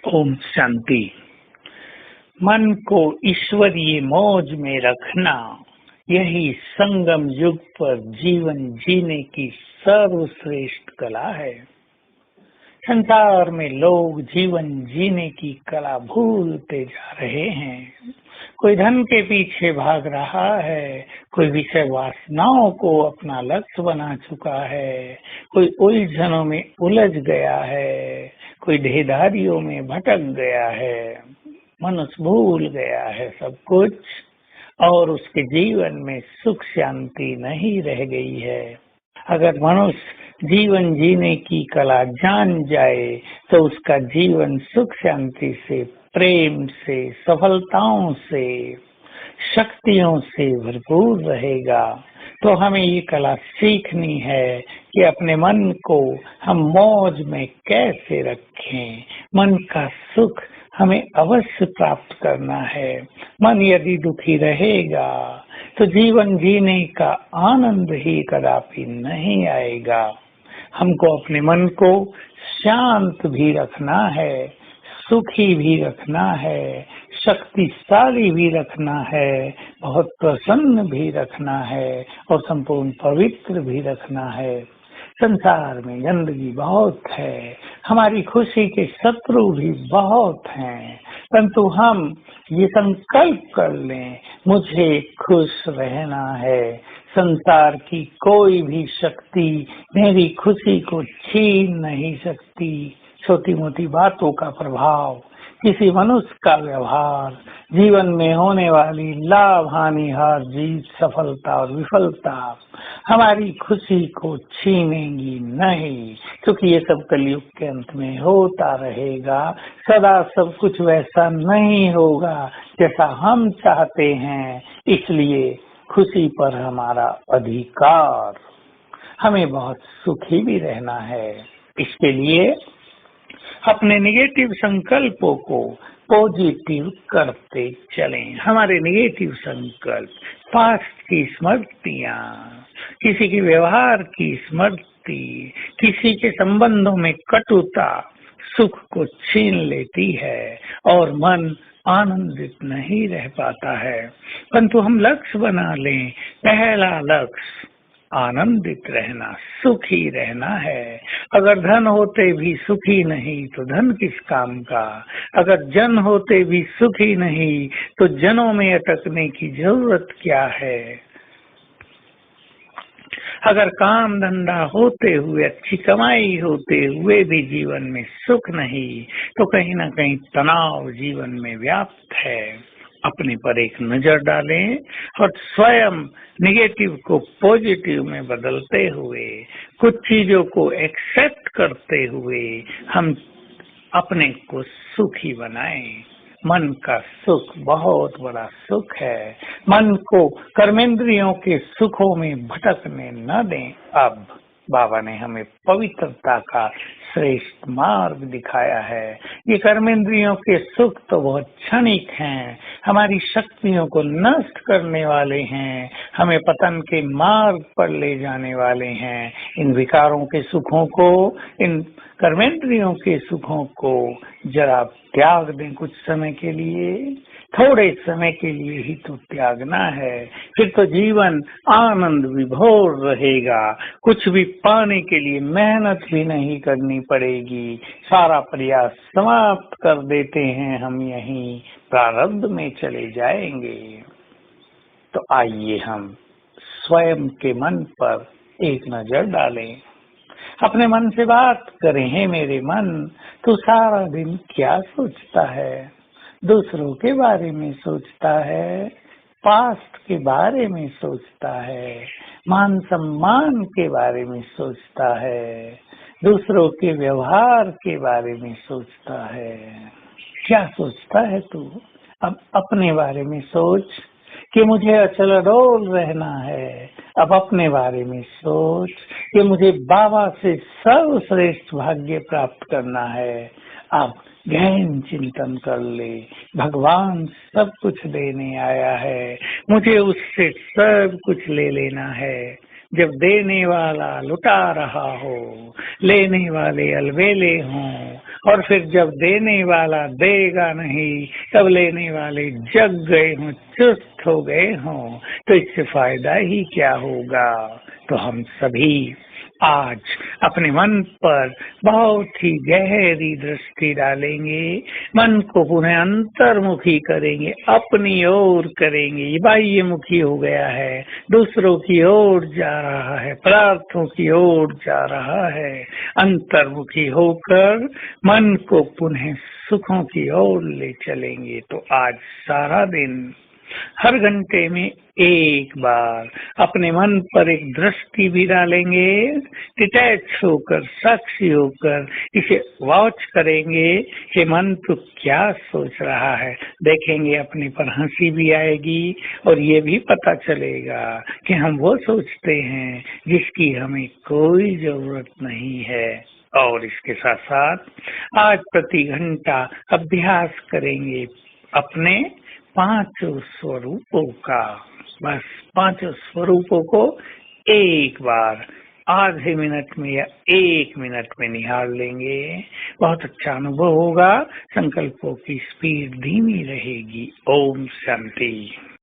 ओम शांति। मन को ईश्वरीय मौज में रखना, यही संगम युग पर जीवन जीने की सर्वश्रेष्ठ कला है। संसार में लोग जीवन जीने की कला भूलते जा रहे हैं। कोई धन के पीछे भाग रहा है, कोई विषय वासनाओं को अपना लक्ष्य बना चुका है, कोई उलझनों में उलझ गया है, कोई ढेधारियों में भटक गया है। मनुष्य भूल गया है सब कुछ और उसके जीवन में सुख शांति नहीं रह गई है। अगर मनुष्य जीवन जीने की कला जान जाए तो उसका जीवन सुख शांति से, प्रेम से, सफलताओं से, शक्तियों से भरपूर रहेगा। तो हमें ये कला सीखनी है कि अपने मन को हम मौज में कैसे रखें। मन का सुख हमें अवश्य प्राप्त करना है। मन यदि दुखी रहेगा तो जीवन जीने का आनंद ही कदापि नहीं आएगा। हमको अपने मन को शांत भी रखना है, सुखी भी रखना है, शक्तिशाली भी रखना है, बहुत प्रसन्न भी रखना है और संपूर्ण पवित्र भी रखना है। संसार में गंदगी बहुत है, हमारी खुशी के शत्रु भी बहुत हैं, परंतु हम ये संकल्प कर लें, मुझे खुश रहना है। संसार की कोई भी शक्ति मेरी खुशी को छीन नहीं सकती। छोटी मोटी बातों का प्रभाव, किसी मनुष्य का व्यवहार, जीवन में होने वाली लाभ हानि, हार जीत, सफलता और विफलता हमारी खुशी को छीनेंगी नहीं, क्योंकि ये सब कलयुग के अंत में होता रहेगा। सदा सब कुछ वैसा नहीं होगा जैसा हम चाहते हैं, इसलिए खुशी पर हमारा अधिकार। हमें बहुत सुखी भी रहना है। इसके लिए अपने नेगेटिव संकल्पों को पॉजिटिव करते चलें। हमारे नेगेटिव संकल्प, पास्ट की स्मृतियाँ, किसी के व्यवहार की स्मृति, किसी के संबंधों में कटुता सुख को छीन लेती है और मन आनंदित नहीं रह पाता है। परंतु हम लक्ष्य बना लें, पहला लक्ष्य आनंदित रहना, सुखी रहना है। अगर धन होते भी सुखी नहीं तो धन किस काम का। अगर जन होते भी सुखी नहीं तो जनों में अटकने की जरूरत क्या है। अगर काम धंधा होते हुए, अच्छी कमाई होते हुए भी जीवन में सुख नहीं तो कहीं ना कहीं तनाव जीवन में व्याप्त है। अपने पर एक नजर डालें और स्वयं नेगेटिव को पॉजिटिव में बदलते हुए, कुछ चीजों को एक्सेप्ट करते हुए हम अपने को सुखी बनाएं। मन का सुख बहुत बड़ा सुख है। मन को कर्मेंद्रियों के सुखों में भटकने न दें। अब बाबा ने हमें पवित्रता का श्रेष्ठ मार्ग दिखाया है। ये कर्मेंद्रियों के सुख तो बहुत क्षणिक हैं, हमारी शक्तियों को नष्ट करने वाले हैं, हमें पतन के मार्ग पर ले जाने वाले हैं। इन विकारों के सुखों को, इन कर्मेंद्रियों के सुखों को जरा त्याग दें कुछ समय के लिए। थोड़े समय के लिए ही तो त्यागना है, फिर तो जीवन आनंद विभोर रहेगा। कुछ भी पाने के लिए मेहनत भी नहीं करनी पड़ेगी। सारा प्रयास समाप्त कर देते हैं हम, यहीं प्रारब्ध में चले जाएंगे। तो आइए हम स्वयं के मन पर एक नजर डालें, अपने मन से बात करें। हे मेरे मन, तू सारा दिन क्या सोचता है? दूसरों के बारे में सोचता है, पास्ट के बारे में सोचता है, मान सम्मान के बारे में सोचता है, दूसरों के व्यवहार के बारे में सोचता है। क्या सोचता है तू? अब अपने बारे में सोच कि मुझे अचल अडोल रहना है। अब अपने बारे में सोच कि मुझे बाबा से सर्वश्रेष्ठ भाग्य प्राप्त करना है। अब गहन चिंतन कर ले, भगवान सब कुछ देने आया है, मुझे उससे सब कुछ ले लेना है। जब देने वाला लुटा रहा हो, लेने वाले अलबेले हों और फिर जब देने वाला देगा नहीं, तब लेने वाले जग गए हों, चुस्त हो गए हों, तो इससे फायदा ही क्या होगा। तो हम सभी आज अपने मन पर बहुत ही गहरी दृष्टि डालेंगे, मन को पुनः अंतर्मुखी करेंगे, अपनी ओर करेंगे। ये बाह्यमुखी हो गया है, दूसरों की ओर जा रहा है, पदार्थों की ओर जा रहा है। अंतर्मुखी होकर मन को पुनः सुखों की ओर ले चलेंगे। तो आज सारा दिन हर घंटे में एक बार अपने मन पर एक दृष्टि भी डालेंगे, डिटैच होकर, साक्षी होकर इसे वॉच करेंगे कि मन तो क्या सोच रहा है। देखेंगे अपने पर हंसी भी आएगी और ये भी पता चलेगा कि हम वो सोचते हैं जिसकी हमें कोई जरूरत नहीं है। और इसके साथ साथ आज प्रति घंटा अभ्यास करेंगे अपने पांचों स्वरूपों का। बस पांचों स्वरूपों को एक बार आधे मिनट में या 1 मिनट में निहार लेंगे। बहुत अच्छा अनुभव होगा। संकल्पों की स्पीड धीमी रहेगी। ओम शांति।